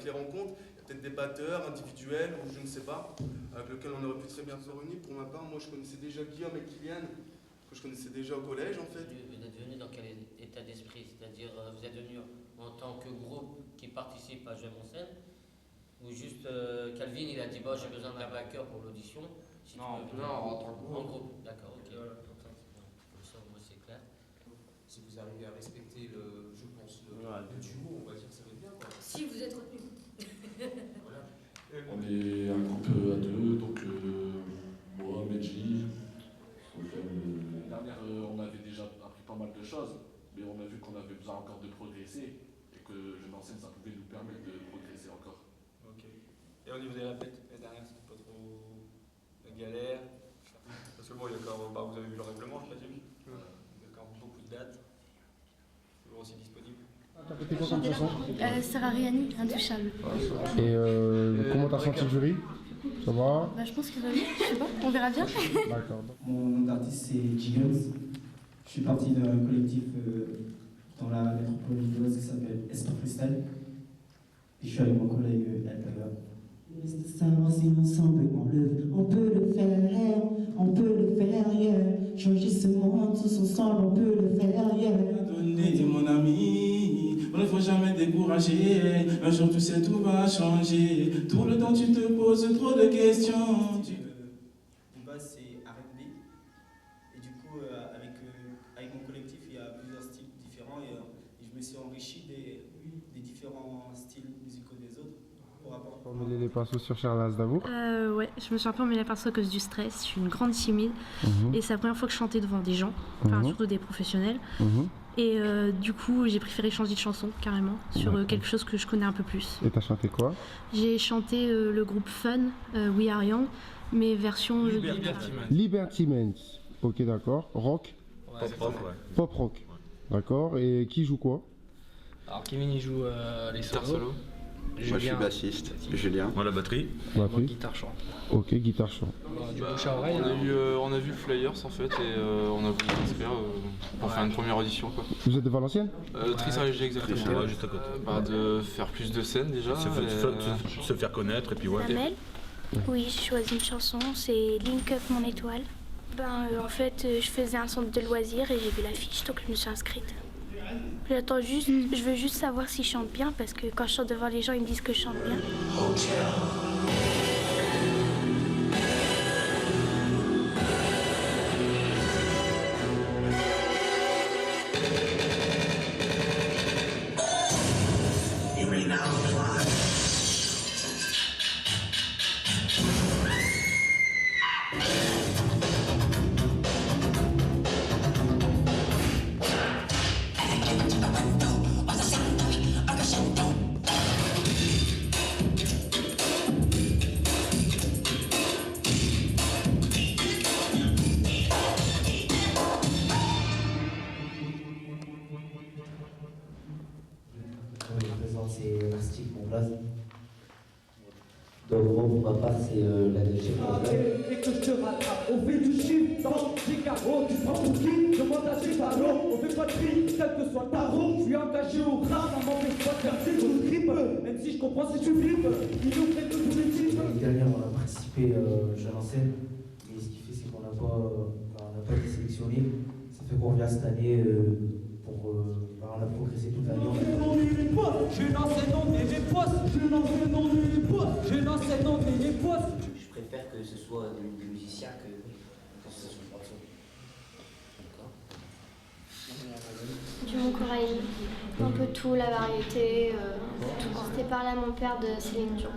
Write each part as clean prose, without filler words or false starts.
avec les rencontres, il y a peut-être des batteurs individuels ou je ne sais pas, avec lesquels on aurait pu très bien se réunir. Pour ma part, moi je connaissais déjà Guillaume et Kylian, que je connaissais déjà au collège en fait. Vous êtes venu dans quel état d'esprit? C'est-à-dire, vous êtes venu en tant que groupe qui participe à J'aime en scène? Ou juste Calvin, il a dit bah, j'ai besoin d'un backer pour l'audition. Si non, en tant que groupe. En groupe, d'accord, ok. Comme ça, moi c'est clair. Si vous arrivez à respecter je pense, le duo, on va dire que ça va être bien. Quoi. Si vous êtes retenu. Voilà. On est un groupe à deux, donc moi, Medji. L'année dernière, on avait déjà appris pas mal de choses, mais on a vu qu'on avait besoin encore de progresser et que J'aime en scène, ça pouvait nous permettre de progresser encore. Ok. Et au niveau des répètes, l'année dernière, c'était pas trop la galère. Parce que bon, il y a quand même, vous avez vu le règlement, je présume. Il y a quand même beaucoup de dates. Toujours aussi disponible. T'as fait quoi comme chanson Sarah Riani, Intouchable. Et comment t'as senti le jury? Ça va? Bah, je pense qu'il va bien, je sais pas, on verra bien. D'accord. Mon nom d'artiste c'est Jiggles. Je suis parti d'un collectif dans la métropole lilloise qui s'appelle Espoir Freestyle. Et je suis avec mon collègue Alpaga. Reste savoir si ensemble on peut le faire, on peut le faire, yeah. Changer ce monde tous ensemble, on peut le faire, yeah. Donner, dis mon ami, on ne faut jamais décourager. Un jour tu sais tout va changer. Tout le temps tu te poses trop de questions. De base c'est R&B. Et du coup avec mon collectif il y a plusieurs styles différents et je me suis enrichi des différents styles musicaux des autres. Pour mêler les pinceaux sur Charles Aznavour. Ouais, je me suis un peu emmêlée les pinceaux à cause du stress. Je suis une grande timide et c'est la première fois que je chantais devant des gens, enfin surtout des professionnels. Et du coup, j'ai préféré changer de chanson carrément sur quelque chose que je connais un peu plus. Et t'as chanté quoi? J'ai chanté le groupe Fun, We Are Young, mais version Liberty Men. Ok, d'accord. Rock? Pop rock, ouais. Pop rock. D'accord. Et qui joue quoi? Alors Kevin il joue les solos. Moi je suis bassiste, Julien. Moi la batterie. Moi guitare chant. Ok, guitare chant. Du bouche à oreille. On a vu le Flyers en fait et on a voulu s'inscrire pour faire une première audition quoi. Vous êtes de Valenciennes? Tristan-Léger exactement. Ouais, juste à côté. De faire plus de scènes déjà. Se faire connaître et puis ouais. Amel? Oui, j'ai choisi une chanson, c'est Link Up Mon Étoile. En fait, je faisais un centre de loisirs et j'ai vu l'affiche, donc je me suis inscrite. J'attends juste, je veux juste savoir si je chante bien parce que quand je chante devant les gens, ils me disent que je chante bien. Je me présente, c'est Marstic, mon blaze. Donc moi, pour ma part, c'est la deuxième blaze. Et que je te rattrape, on fait du chiffre dans Chicago. Tu prends pour qui? Demande à Chicago. On fait pas de prix, quel que soit ta roue. Je suis engagé au rap, ça m'empêche pas de faire des gros tripes. Même si je comprends si tu flippes, ils nous prennent de tous les types. L'année dernière, on a participé J'aime en scène. Et ce qui fait, c'est qu'on n'a pas été sélectionné. Ça fait qu'on revient cette année on a progressé toute l'année. Je lance non mais les postes. Je lance non mais les postes. Je lance non mais les postes. Je préfère que ce soit des musiciens que ce soit pas ça. D'accord. Du Mon Corail, un peu tout, la variété, tout. C'était parlé à mon père de Céline Dion.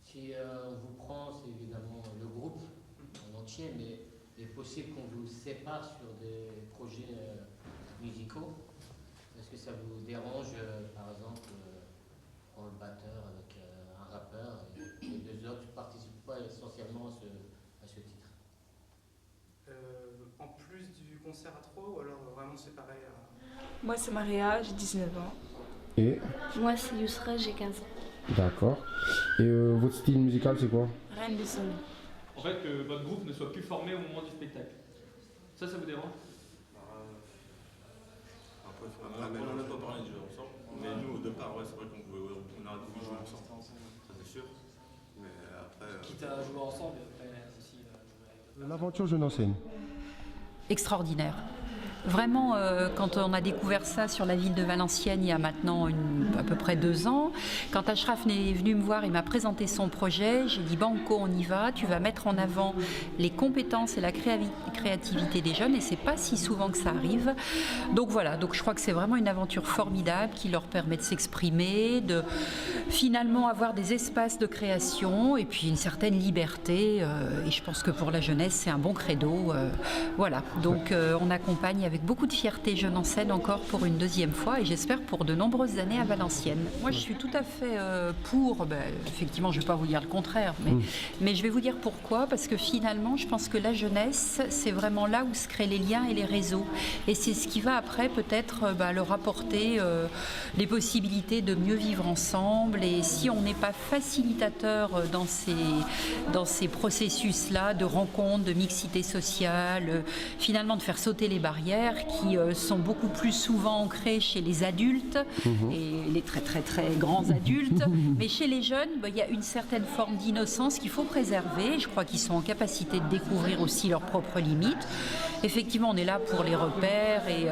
Si on vous prend, c'est évidemment le groupe en entier, mais il est possible qu'on vous sépare sur des projets musicaux. Est-ce que ça vous dérange, par exemple, prendre le batteur avec un rappeur et les deux autres ne participent pas essentiellement à ce titre? concerts à 3 ou alors vraiment séparés Moi, c'est Maria, j'ai 19 ans. Et Moi, c'est Yousra, j'ai 15 ans. d'accord. Et votre style musical, c'est quoi? Reine du Soleil. En fait, que votre groupe ne soit plus formé au moment du spectacle. Ça vous dérange? Après, On n'en a pas parlé de jouer ensemble, mais nous au départ, ouais, c'est vrai qu'on aurait dû jouer ensemble, ça c'est sûr. Mais après. Quitte à jouer ensemble et après aussi jouer avec. L'aventure Jeune en scène. Extraordinaire. Vraiment, quand on a découvert ça sur la ville de Valenciennes il y a maintenant à peu près 2 ans, quand Ashraf est venu me voir, il m'a présenté son projet, j'ai dit banco, on y va, tu vas mettre en avant les compétences et la créativité des jeunes et c'est pas si souvent que ça arrive. Donc voilà, donc je crois que c'est vraiment une aventure formidable qui leur permet de s'exprimer, de finalement avoir des espaces de création et puis une certaine liberté et je pense que pour la jeunesse c'est un bon credo. Voilà, donc on accompagne avec beaucoup de fierté Jeune en scène encore pour une 2e fois et j'espère pour de nombreuses années à Valenciennes. Moi je suis tout à fait pour, effectivement je ne vais pas vous dire le contraire, mais je vais vous dire pourquoi, parce que finalement je pense que la jeunesse c'est vraiment là où se créent les liens et les réseaux et c'est ce qui va après peut-être leur apporter les possibilités de mieux vivre ensemble et si on n'est pas facilitateur dans ces processus-là de rencontres, de mixité sociale, finalement de faire sauter les barrières qui sont beaucoup plus souvent ancrées chez les adultes et les très très très grands adultes, mais chez les jeunes, il y a une certaine forme d'innocence qu'il faut préserver. Je crois qu'ils sont en capacité de découvrir aussi leurs propres limites. Effectivement, on est là pour les repères et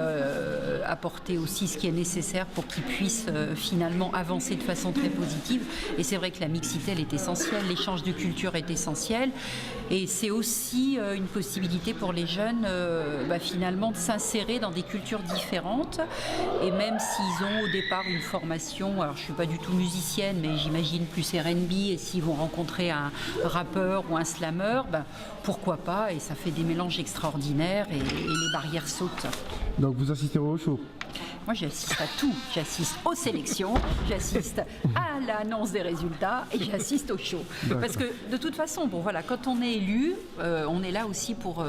apporter aussi ce qui est nécessaire pour qu'ils puissent finalement avancer de façon très positive. Et c'est vrai que la mixité, elle est essentielle, l'échange de culture est essentiel. Et c'est aussi une possibilité pour les jeunes finalement de s'insérer dans des cultures différentes. Et même s'ils ont au départ une formation, alors je ne suis pas du tout musicienne, mais j'imagine plus R&B, et s'ils vont rencontrer un rappeur ou un slammer, pourquoi pas, et ça fait des mélanges extraordinaires et les barrières sautent. Donc vous assistez au show? Moi j'assiste à tout, j'assiste aux sélections, j'assiste à l'annonce des résultats et j'assiste au show. Parce que de toute façon, quand on est élu, on est là aussi pour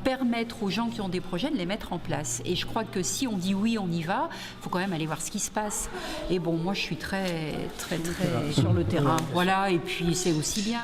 permettre aux gens qui ont des projets de les mettre en place. Et je crois que si on dit oui, on y va, il faut quand même aller voir ce qui se passe. Et moi je suis très très très sur le terrain. Voilà, et puis c'est aussi bien.